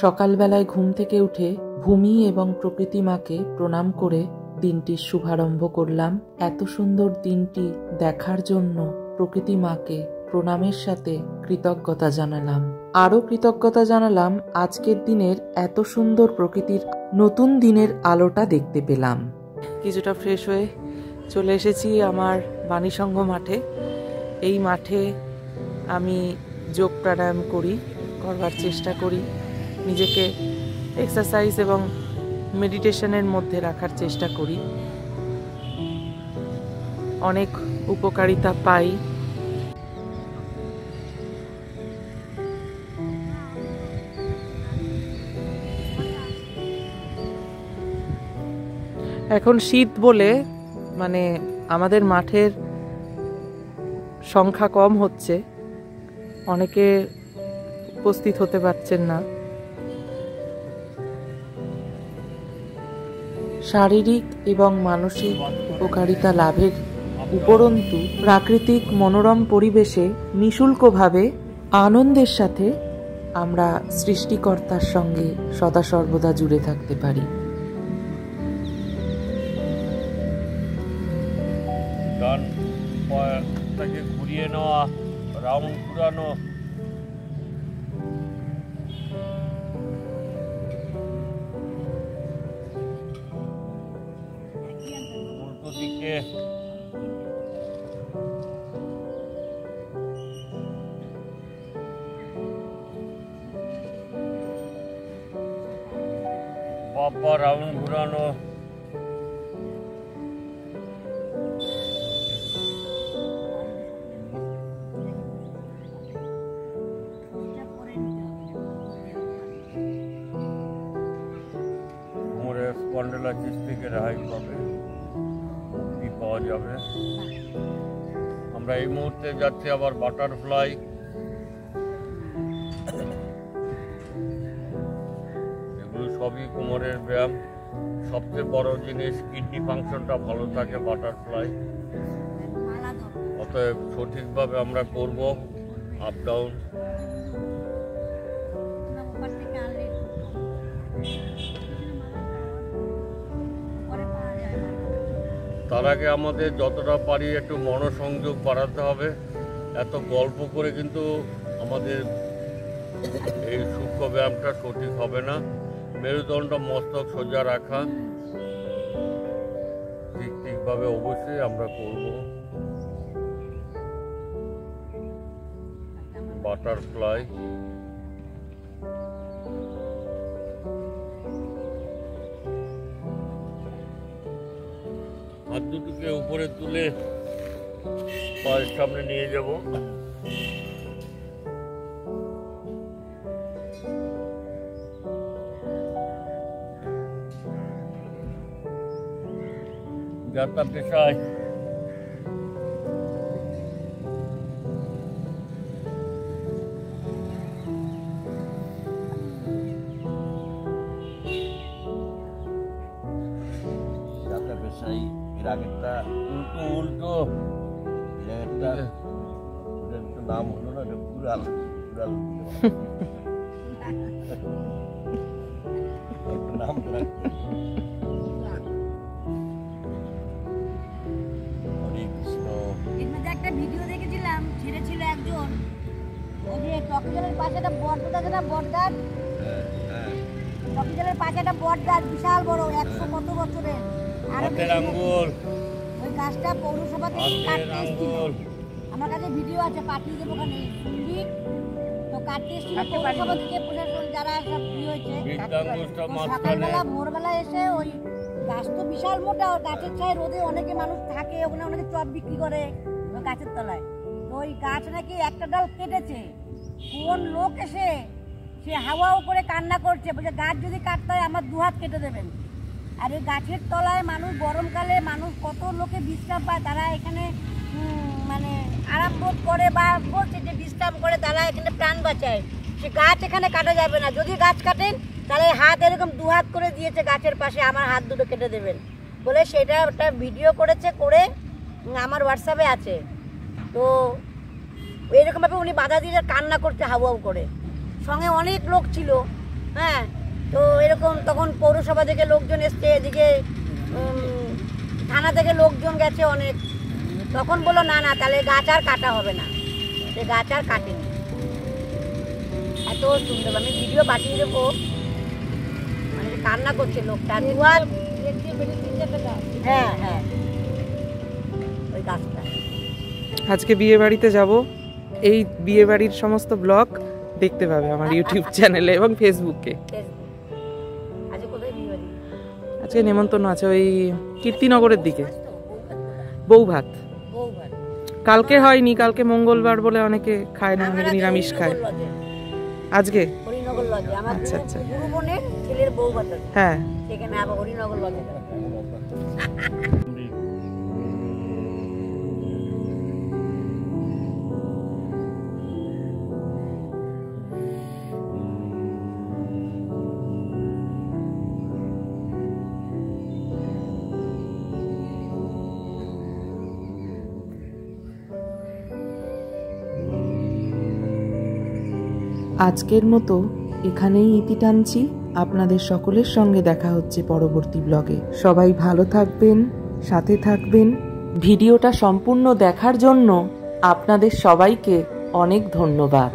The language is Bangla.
সকালবেলায় ঘুম থেকে উঠে ভূমি এবং প্রকৃতি মাকে প্রণাম করে দিনটির শুভারম্ভ করলাম। এত সুন্দর দিনটি দেখার জন্য প্রকৃতি মাকে প্রণামের সাথে কৃতজ্ঞতা জানালাম। আরও কৃতজ্ঞতা জানালাম আজকের দিনের এত সুন্দর প্রকৃতির নতুন দিনের আলোটা দেখতে পেলাম। কিছুটা ফ্রেশ হয়ে চলে এসেছি আমার বাণীসংঘ মাঠে। এই মাঠে আমি যোগ প্রাণায়াম করবার চেষ্টা করি, নিজেকে এক্সারসাইজ এবং মেডিটেশনের মধ্যে রাখার চেষ্টা করি। অনেক উপকারিতা পাই। এখন শীত বলে আমাদের মাঠের সংখ্যা কম হচ্ছে, অনেকে উপস্থিত হতে পারছেন না। শারীরিক এবং মানসিক উপকারিতা লাভের উপরন্তু প্রাকৃতিক মনোরম পরিবেশে নিঃশুল্কভাবে আনন্দের সাথে আমরা সৃষ্টিকর্তার সঙ্গে সদা সর্বদা জুড়ে থাকতে পারি। ঘুরিয়ে নেওয়া, রাউন্ড ঘুরানো, উল্টো দিকে বাবা রাউন্ড ঘুরানো, স্পন্ডাইলাইটিস থেকে রেহাই পাবে, মুক্তি পাওয়া যাবে। আমরা এই মুহূর্তে যাচ্ছি আবার বাটারফ্লাই। এগুলো সবই কোমরের ব্যায়াম। সবচেয়ে বড় জিনিস কিডনি ফাংশনটা ভালো থাকে বাটারফ্লাই। অতএব সঠিকভাবে আমরা করব আপ ডাউন। তার আগে আমাদের যতটা পারি একটু মনোসংযোগ বাড়াতে হবে। এত গল্প করে কিন্তু আমাদের এই সূক্ষ্ম ব্যায়ামটা সঠিক হবে না। মেরুদণ্ড মস্তক সোজা রাখা ঠিকভাবে অবশ্যই আমরা করব। বাটারফ্লাই, হাত দুটোকে উপরে তুলে পায়ের সামনে নিয়ে যাব। যাত্রা পেশায় এর আগেরটা উল্টো একটা নাম হলো না, কুড়াল নাম একটা ভিডিও দেখেছিলাম, ছেড়েছিল একজন, ওই যে টকিজলের পাশে একটা বট গাছ আছে না, বট গাছ, টকিজলের পাশে একটা বট গাছ বিশাল বড়, 100 কত বছরের। ওই গাছটা পৌরসভা থেকে কাটতে এসেছিল। আমার কাছে ভিডিও আছে, পাঠিয়ে দেবো। ওখানে তো কাটতে এসেছিল পৌরসভা থেকে প্রশাসন, যারা সব হয়েছে। সকালবেলা ভোরবেলা এসে ওই গাছ তো বিশাল মোটা, গাছের ছায় রোদে অনেকে মানুষ থাকে, ওখানে অনেকে চপ বিক্রি করে গাছের তলায়। তো ওই গাছ নাকি একটা ডাল কেটেছে, কোন লোক এসে সে হাওয়াও করে কান্না করছে, বলছে গাছ যদি কাটতে হয় আমার 2 হাত কেটে দেবেন। আর এই গাছের তলায় মানুষ গরমকালে মানুষ কত লোকে বিশ্রাম পায়, তারা এখানে আরাম বোধ করে বা বলছে যে বিশ্রাম করে, তারা এখানে প্রাণ বাঁচায়। সে গাছ এখানে কাটা যাবে না, যদি গাছ কাটেন তাহলে হাত এরকম 2 হাত করে দিয়েছে গাছের পাশে, আমার হাত দুটো কেটে দেবেন বলে সেটা একটা ভিডিও করেছে, করে আমার হোয়াটসঅ্যাপে আছে। তো এরকমভাবে উনি বাধা দিয়ে কান্না করছে হাউ হাউ করে, সঙ্গে অনেক লোক ছিল। হ্যাঁ, তো এরকম তখন পৌরসভা থেকে লোকজন এসছে, এদিকে থানা থেকে লোকজন গেছে অনেক, তখন বললো না না তাহলে গাছ আর কাটা হবে না, সে গাছ আর কাটেনি। এত সুন্দর, আমি ভিডিও পাঠিয়ে দেবো, মানে কান্না করছে লোকটা। হ্যাঁ হ্যাঁ, ওই গাছটা। আজকে বিয়ে বাড়িতে যাব, এই বিয়ে বাড়ির সমস্ত ব্লগ দেখতে পাবে আমার ইউটিউব চ্যানেলে এবং ফেসবুকে। আজকে নেমন্তন্ন আছে ওই কীর্তিনগরের দিকে, বৌভাত। কালকে হয়নি, কালকে মঙ্গলবার বলে অনেকে খায় না, অনেকে নিরামিষ খায়। আজকে হরিনগর লজে আমার আচ্ছা আচ্ছা গুরু বোনের ছেলের বৌভাত, হ্যাঁ সেখানে আবার হরিনগর লজে। আজকের মতো এখানেই ইতি টানছি। আপনাদের সকলের সঙ্গে দেখা হচ্ছে পরবর্তী ব্লগে। সবাই ভালো থাকবেন, সাথে থাকবেন। ভিডিওটা সম্পূর্ণ দেখার জন্য আপনাদের সবাইকে অনেক ধন্যবাদ।